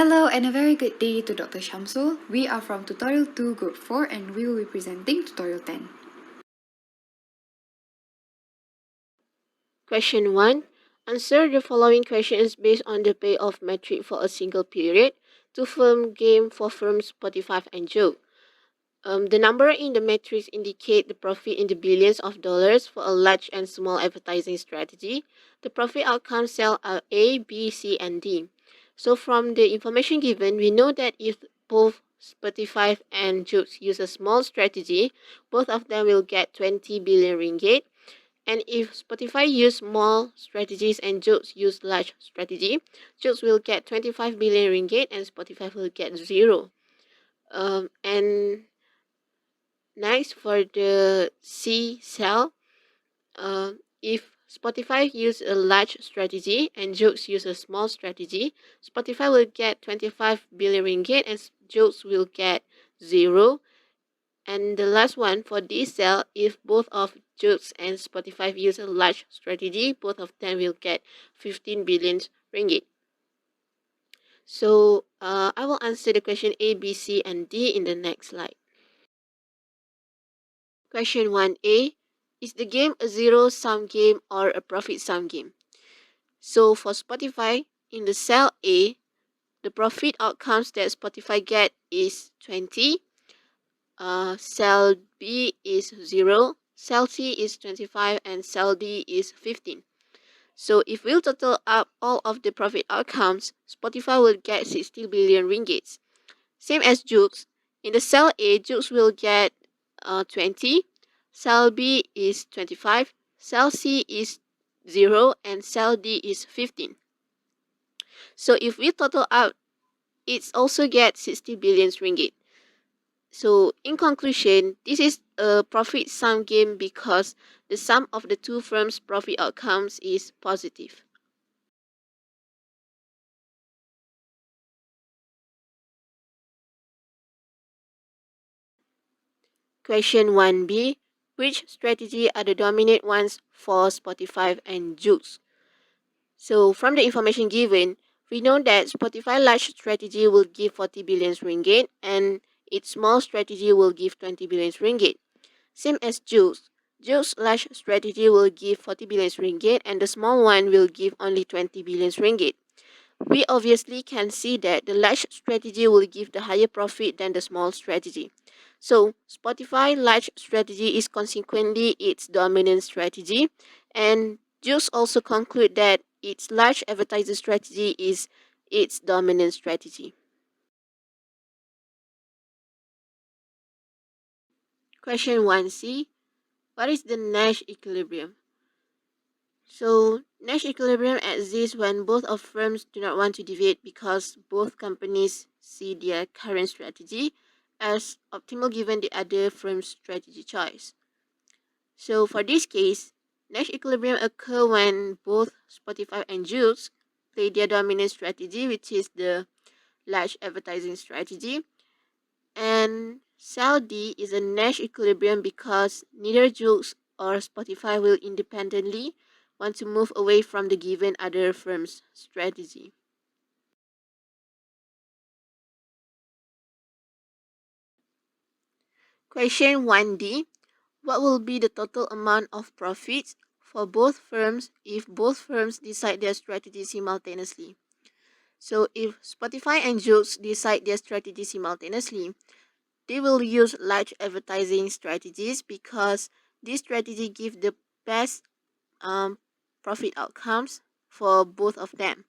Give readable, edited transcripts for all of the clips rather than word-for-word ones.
Hello and a very good day to Dr. Shamsul. We are from Tutorial 2 Group 4 and we will be presenting Tutorial 10. Question 1. Answer the following questions based on the payoff metric for a single period. Two-firm game for firms Spotify and Joe. The number in the matrix indicate the profit in the billions of dollars for a large and small advertising strategy. The profit outcome cell are A, B, C, and D. So from the information given, we know that if both Spotify and Jokes use a small strategy, both of them will get 20 billion ringgit. And if Spotify use small strategies and Jokes use large strategy, Jokes will get 25 billion ringgit and Spotify will get 0. And next, for the C cell, if Spotify use a large strategy and Jokes use a small strategy, Spotify will get 25 billion ringgit and Jokes will get 0. And the last one, for this cell, if both of Jokes and Spotify use a large strategy, both of them will get 15 billion ringgit. So I will answer the question A, B, C, and D in the next slide. Question 1A. Is the game a zero-sum game or a profit-sum game? So for Spotify, in the cell A, the profit outcomes that Spotify get is 20. Cell B is 0, cell C is 25, and cell D is 15. So if we'll total up all of the profit outcomes, Spotify will get 60 billion ringgit. Same as Jukes. In the cell A, Jukes will get 20, cell B is 25, cell C is 0, and cell D is 15. So if we total out, it also gets 60 billion ringgit. So in conclusion, this is a profit sum game because the sum of the two firms' profit outcomes is positive. Question 1B. Which strategy are the dominant ones for Spotify and Jukes? So from the information given, we know that Spotify large strategy will give 40 billion ringgit and its small strategy will give 20 billion ringgit. Same as Jukes. Jukes large strategy will give 40 billion ringgit and the small one will give only 20 billion ringgit. We obviously can see that the large strategy will give the higher profit than the small strategy. So Spotify large strategy is consequently its dominant strategy, and Jukes also conclude that its large advertiser strategy is its dominant strategy. Question 1C. What is the Nash equilibrium? So Nash equilibrium exists when both of firms do not want to deviate because both companies see their current strategy as optimal given the other firm's strategy choice. So for this case, Nash equilibrium occurs when both Spotify and Jukes play their dominant strategy, which is the large advertising strategy. And cell D is a Nash equilibrium because neither Jukes or Spotify will independently want to move away from the given other firm's strategy. Question 1D. What will be the total amount of profits for both firms if both firms decide their strategy simultaneously? So if Spotify and Jokes decide their strategy simultaneously, they will use large advertising strategies because this strategy gives the best profit outcomes for both of them.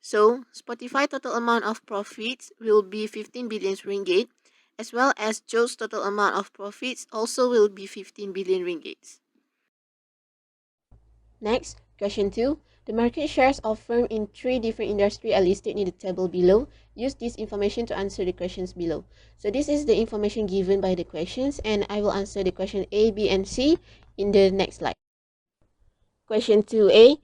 So Spotify total amount of profits will be 15 billion ringgit, as well as Joe's total amount of profits also will be 15 billion ringgit. Next, question 2. The market shares of firms in 3 different industries are listed in the table below. Use this information to answer the questions below. So this is the information given by the questions, and I will answer the question A, B, and C in the next slide. Question 2A.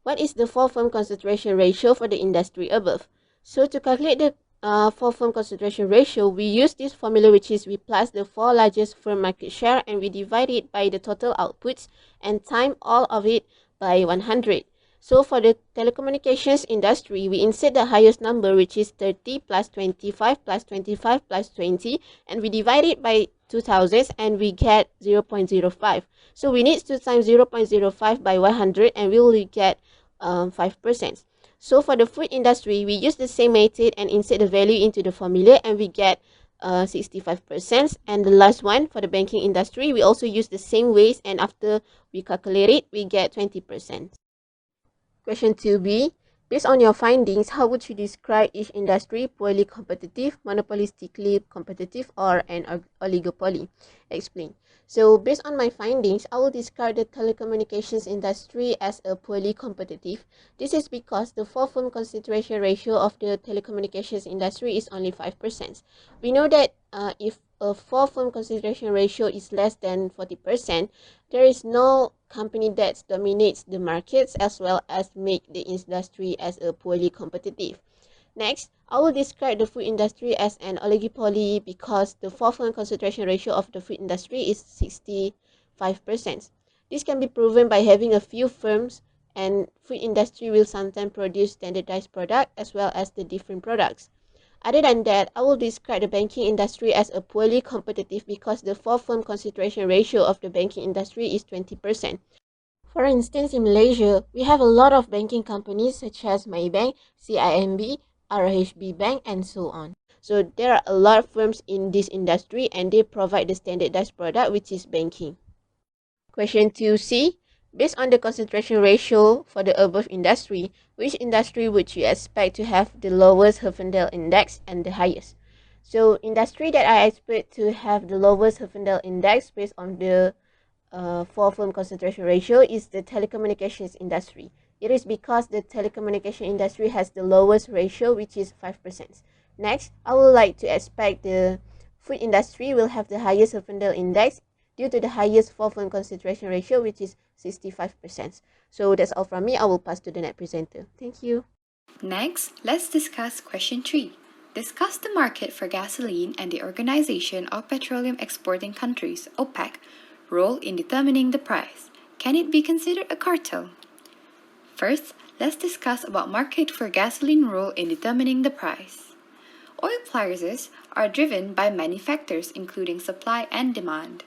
What is the 4-firm concentration ratio for the industry above? So to calculate the 4-firm concentration ratio, we use this formula, which is we plus the 4 largest firm market share and we divide it by the total outputs and time all of it by 100. So for the telecommunications industry, we insert the highest number, which is 30 plus 25 plus 25 plus 20, and we divide it by 2000 and we get 0.05. So we need to times 0.05 by 100 and we will get 5%. So for the food industry, we use the same method and insert the value into the formula and we get 65%. And the last one, for the banking industry, we also use the same ways and after we calculate it, we get 20%. Question 2b. Based on your findings, how would you describe each industry? Poorly competitive, monopolistically competitive, or an oligopoly? Explain. So based on my findings, I will describe the telecommunications industry as a poorly competitive. This is because the four-firm concentration ratio of the telecommunications industry is only 5%. We know that if a four-firm concentration ratio is less than 40%, there is no company that dominates the markets as well as make the industry as a poorly competitive. Next, I will describe the food industry as an oligopoly because the four-firm concentration ratio of the food industry is 65%. This can be proven by having a few firms, and food industry will sometimes produce standardized products as well as the different products. Other than that, I will describe the banking industry as a poorly competitive because the four-firm concentration ratio of the banking industry is 20%. For instance, in Malaysia, we have a lot of banking companies such as Maybank, CIMB, RHB Bank, and so on. So there are a lot of firms in this industry and they provide the standardized product, which is banking. Question 2c. Based on the concentration ratio for the above industry, which industry would you expect to have the lowest Herfindahl index and the highest? So industry that I expect to have the lowest Herfindahl index based on the four-firm concentration ratio is the telecommunications industry. It is because the telecommunication industry has the lowest ratio, which is 5%. Next, I would like to expect the food industry will have the highest Herfindahl index due to the highest four-firm concentration ratio, which is 65%. So that's all from me. I will pass to the next presenter. Thank you. Next, let's discuss question 3. Discuss the market for gasoline and the Organization of Petroleum Exporting Countries, OPEC, role in determining the price. Can it be considered a cartel? First, let's discuss about market for gasoline role in determining the price. Oil prices are driven by many factors including supply and demand.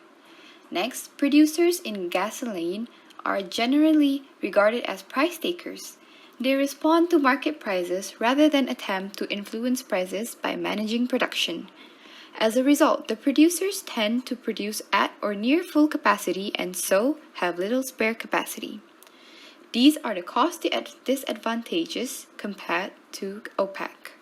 Next, producers in gasoline are generally regarded as price takers. They respond to market prices rather than attempt to influence prices by managing production. As a result, the producers tend to produce at or near full capacity and so have little spare capacity. These are the cost disadvantages compared to OPEC.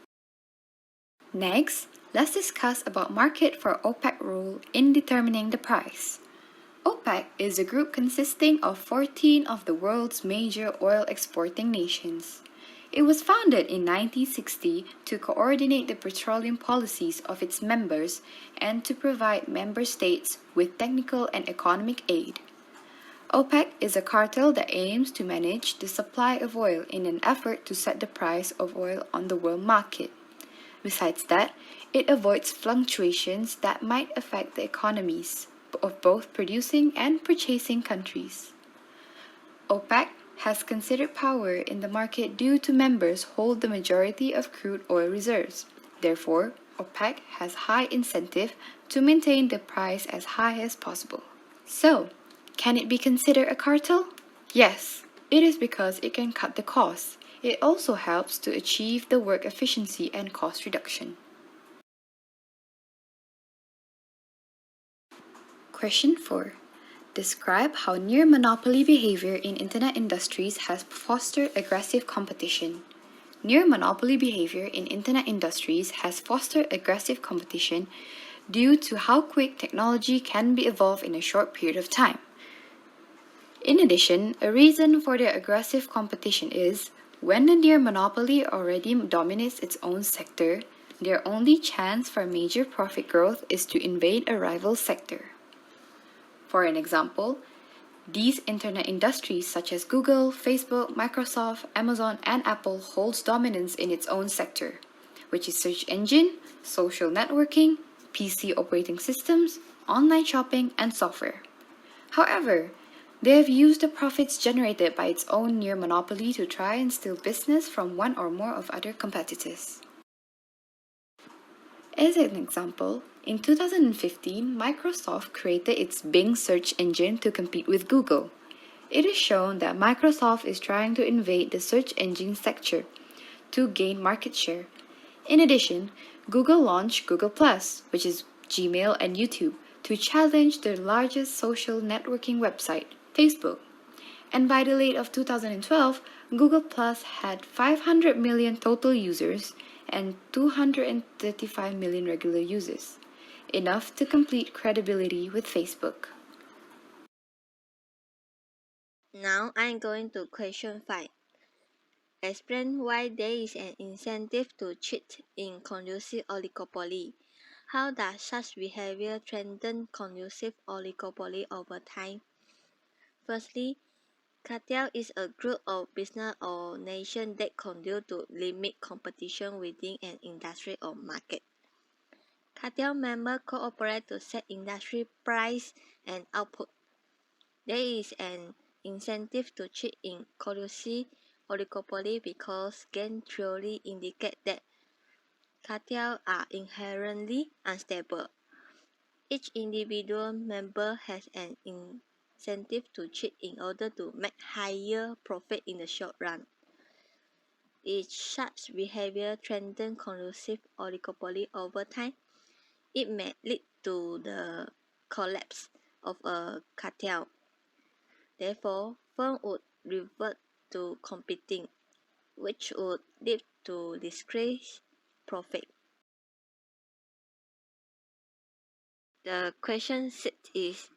Next, let's discuss about market for OPEC role in determining the price. OPEC is a group consisting of 14 of the world's major oil exporting nations. It was founded in 1960 to coordinate the petroleum policies of its members and to provide member states with technical and economic aid. OPEC is a cartel that aims to manage the supply of oil in an effort to set the price of oil on the world market. Besides that, it avoids fluctuations that might affect the economies of both producing and purchasing countries. OPEC has considered power in the market due to members hold the majority of crude oil reserves. Therefore, OPEC has high incentive to maintain the price as high as possible. So, can it be considered a cartel? Yes, it is because it can cut the costs. It also helps to achieve the work efficiency and cost reduction. Question 4. Describe how near monopoly behavior in internet industries has fostered aggressive competition. Near monopoly behavior in internet industries has fostered aggressive competition due to how quick technology can be evolved in a short period of time. In addition, a reason for the aggressive competition is when the near monopoly already dominates its own sector, their only chance for major profit growth is to invade a rival sector. For an example, these internet industries such as Google, Facebook, Microsoft, Amazon, and Apple holds dominance in its own sector, which is search engine, social networking, PC operating systems, online shopping, and software. However, They have used the profits generated by its own near monopoly to try and steal business from one or more of other competitors. As an example, in 2015, Microsoft created its Bing search engine to compete with Google. It is shown that Microsoft is trying to invade the search engine sector to gain market share. In addition, Google launched Google+, which is Gmail and YouTube, to challenge the largest social networking website, Facebook. And by the late of 2012, Google Plus had 500 million total users and 235 million regular users, enough to complete credibility with Facebook. Now I'm going to question 5. Explain why there is an incentive to cheat in conducive oligopoly. How does such behavior threaten conducive oligopoly over time? Firstly, cartel is a group of business or nation that conduce to limit competition within an industry or market. Cartel members cooperate to set industry price and output. There is an incentive to cheat in conducive oligopoly because game theory indicates that cartels are inherently unstable. Each individual member has an incentive to cheat in order to make higher profit in the short run. If such behavior threatens conducive oligopoly over time, it may lead to the collapse of a cartel. Therefore, firms would revert to competing, which would lead to decreased profit. The question 6 is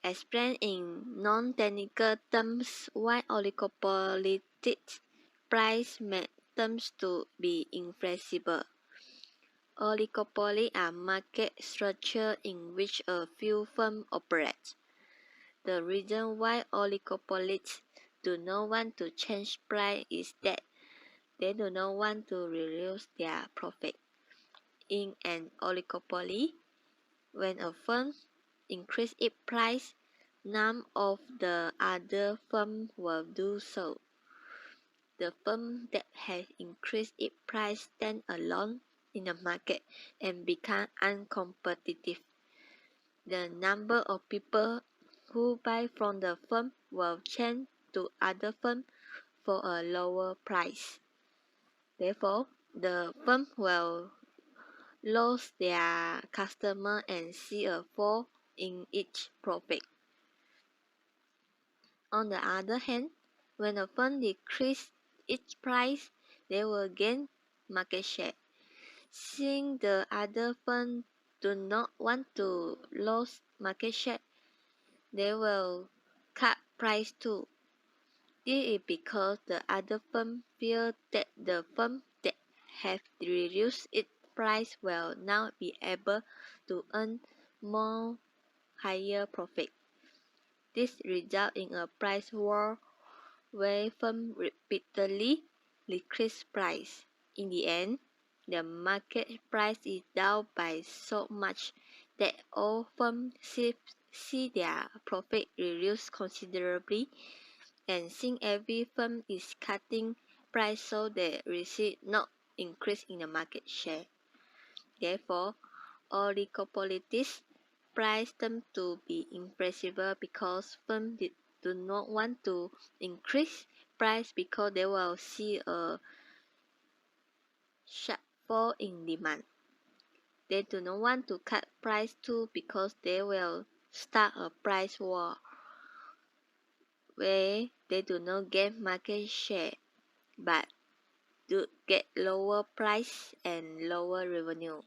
explain in non-technical terms why oligopolistic price make terms to be inflexible. Oligopoly are market structure in which a few firms operate. The reason why oligopolists do not want to change price is that they do not want to reduce their profit. In an oligopoly, when a firm increases its price, none of the other firms will do so. The firm that has increased its price stands alone in the market and becomes uncompetitive. The number of people who buy from the firm will change to other firms for a lower price. Therefore, the firm will lose their customer and see a fall in its profit. On the other hand, when a firm decreases its price, they will gain market share. Since the other firms do not want to lose market share, they will cut price too. This is because the other firm fear that the firm that have reduced its price will now be able to earn more higher profit. This results in a price war where firms repeatedly decrease price. In the end, the market price is down by so much that all firms see their profit reduced considerably, and since every firm is cutting price so they receive no increase in the market share. Therefore, oligopolists price them to be inflexible because firms do not want to increase price because they will see a sharp fall in demand. They do not want to cut price too because they will start a price war where they do not get market share but do get lower price and lower revenue.